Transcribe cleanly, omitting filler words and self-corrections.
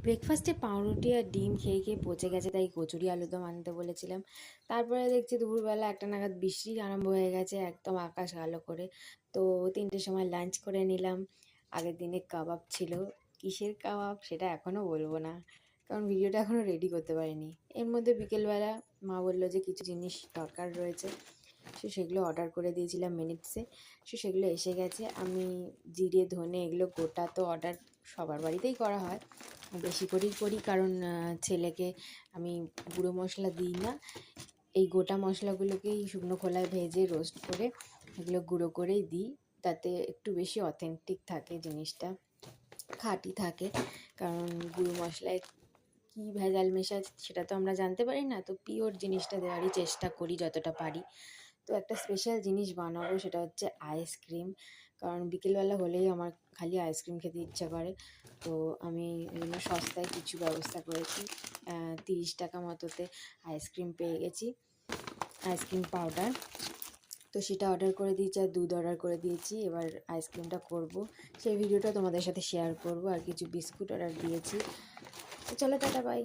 ব্রেকফাস্টে পাউরুটি আর ডিম খেয়ে খেয়ে পচে গেছে, তাই কচুরি আলুদম আনতে বলেছিলাম। তারপরে দেখছি দুপুরবেলা 1টা নাগাদ বৃষ্টি আরম্ভ হয়ে গেছে, একদম আকাশ কালো করে। তো 3টের সময় লাঞ্চ করে নিলাম। আগের দিনে কাবাব ছিল, কিসের কাবাব সেটা এখনও বলবো না, কারণ ভিডিওটা এখনও রেডি করতে পারিনি। এর মধ্যে বিকেলবেলা মা বললো যে কিছু জিনিস দরকার রয়েছে, সেগুলো অর্ডার করে দিয়েছিলাম মিনিটসে। সেগুলো এসে গেছে। আমি জিরে ধনে এগুলো গোটা তো অর্ডার সবার বাড়িতেই করা হয়, বেশি করেই করি, কারণ ছেলেকে আমি গুঁড়ো মশলা দিই না, এই গোটা মশলাগুলোকেই শুকনো খোলায় ভেজে রোস্ট করে এগুলো গুঁড়ো করেই দিই, তাতে একটু বেশি অথেন্টিক থাকে জিনিসটা, খাঁটি থাকে। কারণ গুঁড়ো মশলায় কী ভেজাল মেশায় সেটা তো আমরা জানতে পারি না, তো পিওর জিনিসটা দেওয়ারই চেষ্টা করি যতটা পারি। তো একটা স্পেশাল জিনিস বানাবো, সেটা হচ্ছে আইসক্রিম, কারণ বিকেলবেলা হলেই আমার খালি আইসক্রিম খেতে ইচ্ছা করে। তো আমি ওই জন্য সস্তায় কিছু ব্যবস্থা করেছি। 30 টাকা মতোতে আইসক্রিম পেয়ে গেছি, আইসক্রিম পাউডার। তো সেটা অর্ডার করে দিয়েছি, আর দুধ অর্ডার করে দিয়েছি। এবার আইসক্রিমটা করব, সেই ভিডিওটা তোমাদের সাথে শেয়ার করব। আর কিছু বিস্কুট অর্ডার দিয়েছি। তো চলো, টাটা, বাই।